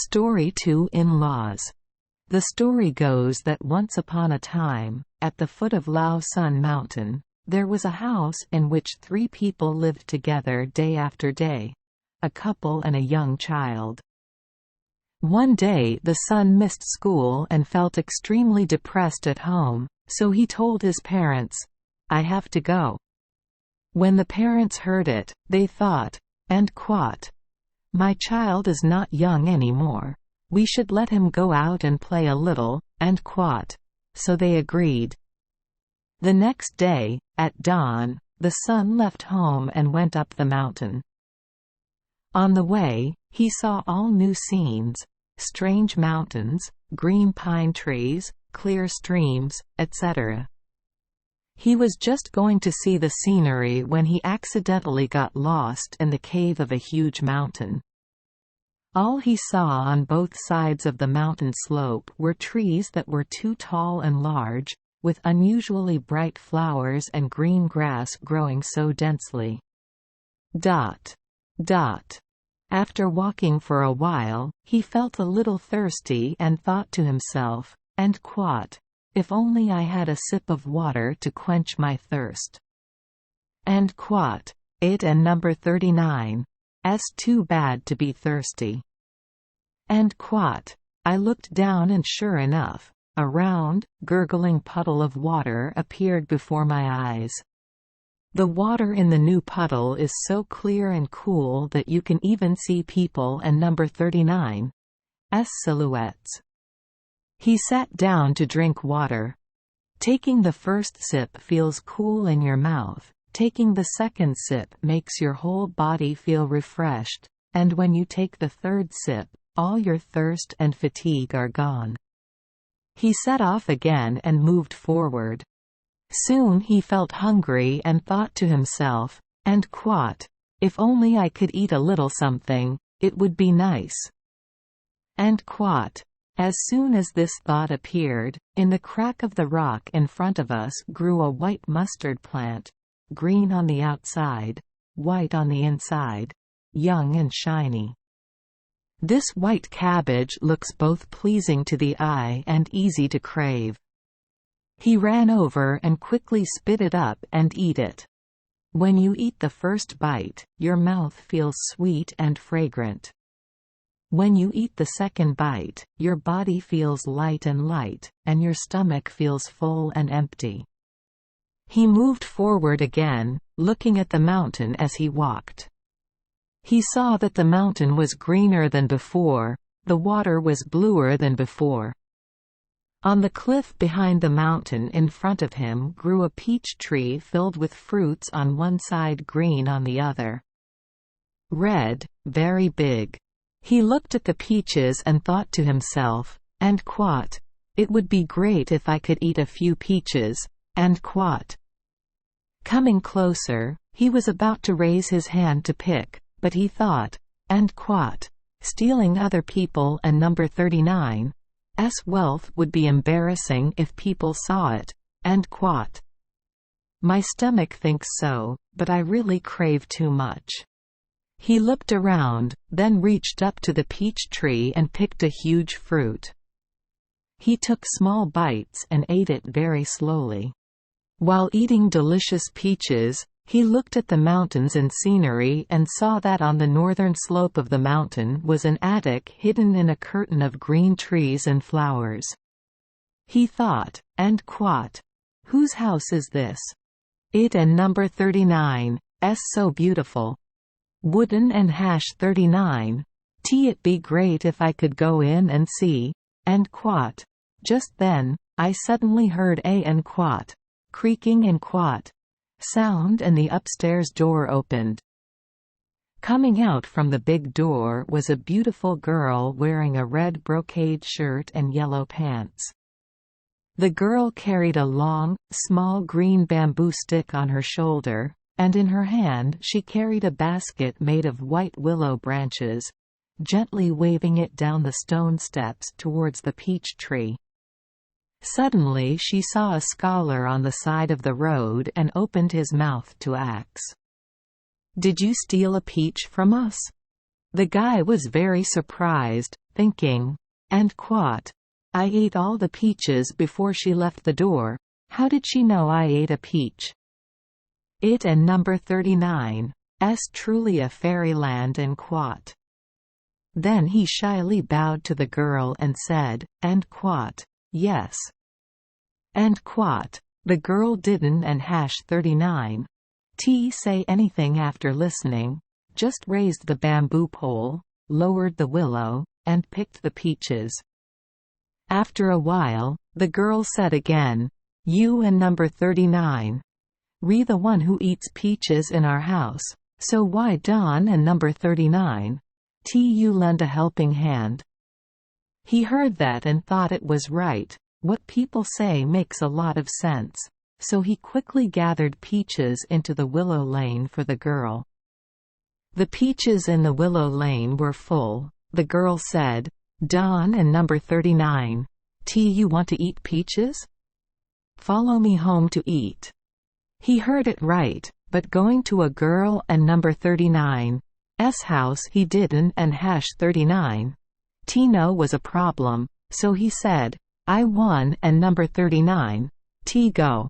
Story 2 In-Laws. The story goes that once upon a time, at the foot of Lao Sun Mountain, there was a house in which 3 people lived together day after day. A couple and a young child. One day the son missed school and felt extremely depressed at home, so he told his parents, "I have to go." When the parents heard it, they thought, and quote, "My child is not young anymore. We should let him go out and play a little," and quote. So they agreed. The next day, at dawn, the son left home and went up the mountain. On the way, he saw all new scenes, strange mountains, green pine trees, clear streams, etc. He was just going to see the scenery when he accidentally got lost in the cave of a huge mountain. All he saw on both sides of the mountain slope were trees that were too tall and large, with unusually bright flowers and green grass growing so densely. After walking for a while, he felt a little thirsty and thought to himself, and quote, "If only I had a sip of water to quench my thirst." And quote. It and number 39. Too bad to be thirsty. And quote. I looked down and sure enough, a round, gurgling puddle of water appeared before my eyes. The water in the new puddle is so clear and cool that you can even see people and number 39's silhouettes. He sat down to drink water. Taking the first sip feels cool in your mouth, taking the second sip makes your whole body feel refreshed, and when you take the third sip, all your thirst and fatigue are gone. He set off again and moved forward. Soon he felt hungry and thought to himself, and quote, "If only I could eat a little something, it would be nice." And quote. As soon as this thought appeared, in the crack of the rock in front of us grew a white mustard plant, green on the outside, white on the inside, young and shiny. This white cabbage looks both pleasing to the eye and easy to crave. He ran over and quickly spit it up and eat it. When you eat the first bite, your mouth feels sweet and fragrant. When you eat the second bite, your body feels light, and your stomach feels full and empty. He moved forward again, looking at the mountain as he walked. He saw that the mountain was greener than before, the water was bluer than before. On the cliff behind the mountain in front of him grew a peach tree filled with fruits on one side, green on the other. Red, very big. He looked at the peaches and thought to himself, and quote, "It would be great if I could eat a few peaches," and quote. Coming closer, he was about to raise his hand to pick, but he thought, and quote, "Stealing other people and number 39's wealth would be embarrassing if people saw it," and quote. "My stomach thinks so, but I really crave too much." He looked around, then reached up to the peach tree and picked a huge fruit. He took small bites and ate it very slowly. While eating delicious peaches, he looked at the mountains and scenery and saw that on the northern slope of the mountain was an attic hidden in a curtain of green trees and flowers. He thought, and quote, "Whose house is this? It and number 39's so beautiful. Wooden and hash 39. It be great if I could go in and see," and quote. Just then, I suddenly heard a and quote, creaking and quote, sound and the upstairs door opened. Coming out from the big door was a beautiful girl wearing a red brocade shirt and yellow pants. The girl carried a long, small green bamboo stick on her shoulder, and in her hand she carried a basket made of white willow branches, gently waving it down the stone steps towards the peach tree. Suddenly she saw a scholar on the side of the road and opened his mouth to ask, "Did you steal a peach from us?" The guy was very surprised, thinking, and quat. I ate all the peaches before she left the door. How did she know I ate a peach? It and number 39. Truly a fairyland and quat. Then he shyly bowed to the girl and said, and quat. Yes. And quat. The girl didn't and hash 39. Say anything after listening, just raised the bamboo pole, lowered the willow, and picked the peaches. After a while, the girl said again, you and number 39. Re the one who eats peaches in our house, so why Don and number 39? You lend a helping hand. He heard that and thought it was right. What people say makes a lot of sense, so he quickly gathered peaches into the willow lane for the girl. The peaches in the willow lane were full. The girl said, Don and number 39. You want to eat peaches? Follow me home to eat. He heard it right, but going to a girl and number 39's house he didn't and hash 39. No was a problem, so he said, I won and number 39. Go.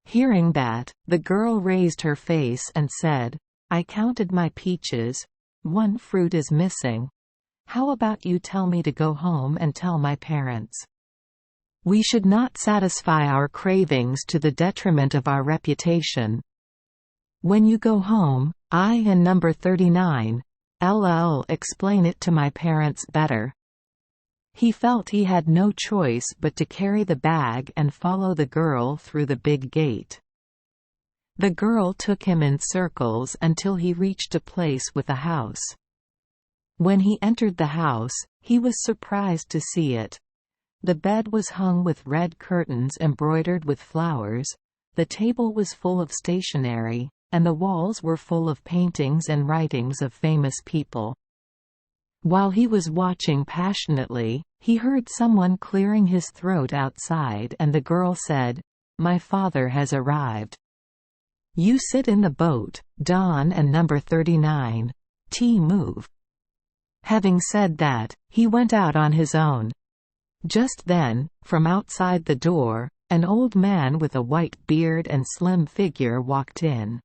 Hearing that, the girl raised her face and said, I counted my peaches. One fruit is missing. How about you tell me to go home and tell my parents? We should not satisfy our cravings to the detriment of our reputation. When you go home, I and number 39. Explain it to my parents better. He felt he had no choice but to carry the bag and follow the girl through the big gate. The girl took him in circles until he reached a place with a house. When he entered the house, he was surprised to see it. The bed was hung with red curtains embroidered with flowers, the table was full of stationery, and the walls were full of paintings and writings of famous people. While he was watching passionately, he heard someone clearing his throat outside and the girl said, My father has arrived. You sit in the boat, Don and number 39. Move. Having said that, he went out on his own. Just then, from outside the door, an old man with a white beard and slim figure walked in.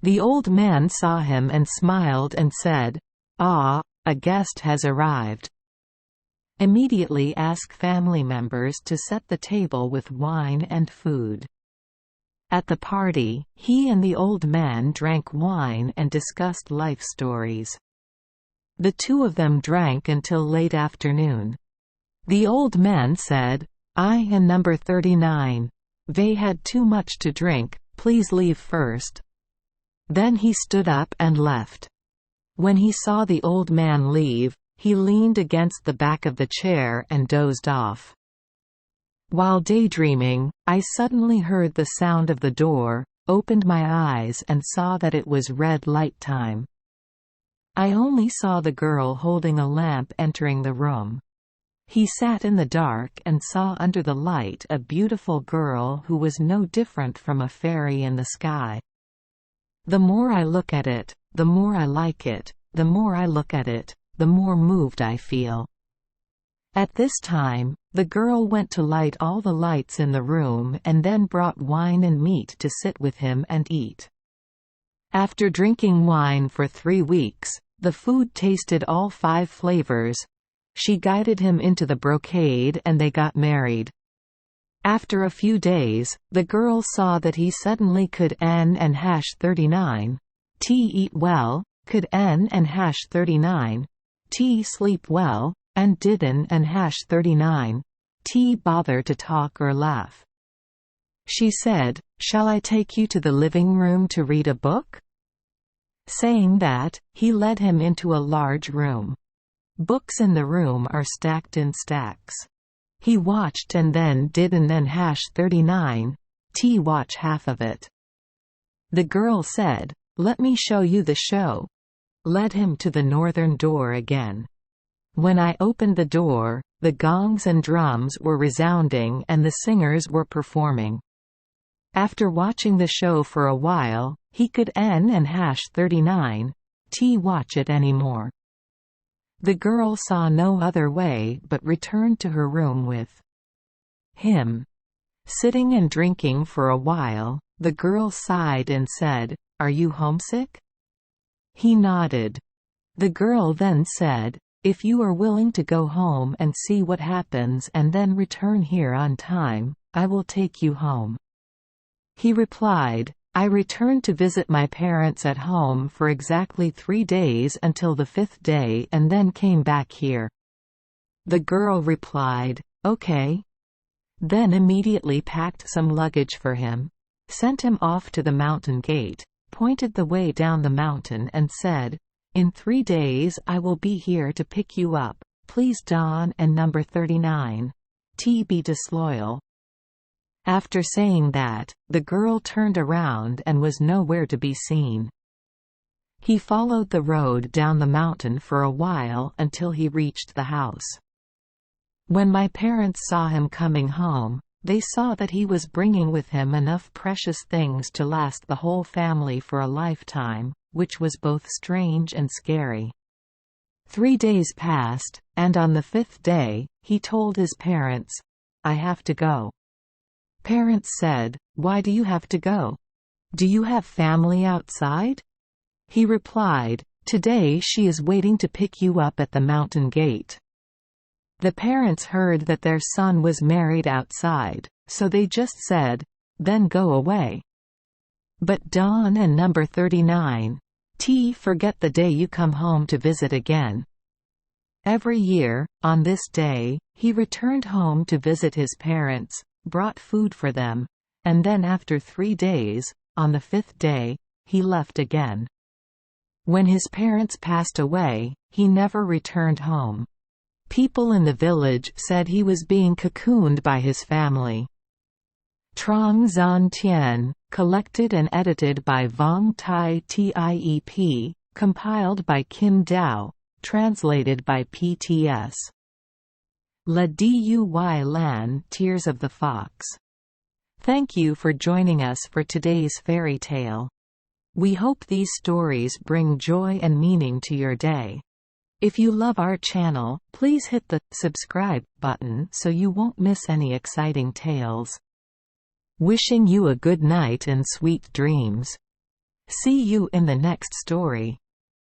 The old man saw him and smiled and said, Ah, a guest has arrived. Immediately ask family members to set the table with wine and food. At the party, he and the old man drank wine and discussed life stories. The two of them drank until late afternoon. The old man said, I and number 39. They had too much to drink, please leave first. Then he stood up and left. When he saw the old man leave, he leaned against the back of the chair and dozed off. While daydreaming, I suddenly heard the sound of the door, opened my eyes and saw that it was red light time. I only saw the girl holding a lamp entering the room. He sat in the dark and saw under the light a beautiful girl who was no different from a fairy in the sky. The more I look at it, the more I like it, the more I look at it, the more moved I feel. At this time, the girl went to light all the lights in the room and then brought wine and meat to sit with him and eat. After drinking wine for 3 weeks, the food tasted all 5 flavors. She guided him into the brocade and they got married. After a few days, the girl saw that he suddenly could and hash 39. Eat well, could and hash 39. Sleep well, and didn't and hash 39. Bother to talk or laugh. She said, Shall I take you to the living room to read a book? Saying that, he led him into a large room. Books in the room are stacked in stacks. He watched and then didn't and hash 39. Watch half of it. The girl said, Let me show you the show. Led him to the northern door again. When I opened the door, the gongs and drums were resounding and the singers were performing. After watching the show for a while, he could and hash 39. Watch it anymore. The girl saw no other way but returned to her room with him. Sitting and drinking for a while, the girl sighed and said, "Are you homesick?" He nodded. The girl then said, "If you are willing to go home and see what happens and then return here on time, I will take you home." He replied, "I returned to visit my parents at home for exactly 3 days until the 5th day and then came back here." The girl replied, "Okay." Then immediately packed some luggage for him, sent him off to the mountain gate, pointed the way down the mountain and said, "In 3 days I will be here to pick you up. Please Don and number 39. Be disloyal." After saying that, the girl turned around and was nowhere to be seen. He followed the road down the mountain for a while until he reached the house. When my parents saw him coming home, they saw that he was bringing with him enough precious things to last the whole family for a lifetime, which was both strange and scary. 3 days passed, and on the 5th day, he told his parents, "I have to go." Parents said, "Why do you have to go? Do you have family outside?" He replied, "Today she is waiting to pick you up at the mountain gate." The parents heard that their son was married outside, so they just said, "Then go away." But Don and number 39 forget the day you come home to visit again. Every year, on this day, he returned home to visit his parents, brought food for them, and then after 3 days, on the 5th day, he left again. When his parents passed away, he never returned home. People in the village said he was being cocooned by his family. Trong Zan Tien, collected and edited by Vong Tai Tiep, compiled by Kim Dao, translated by PTS. La Duy Lan, Tears of the Fox. Thank you for joining us for today's fairy tale. We hope these stories bring joy and meaning to your day. If you love our channel, please hit the subscribe button so you won't miss any exciting tales. Wishing you a good night and sweet dreams. See you in the next story.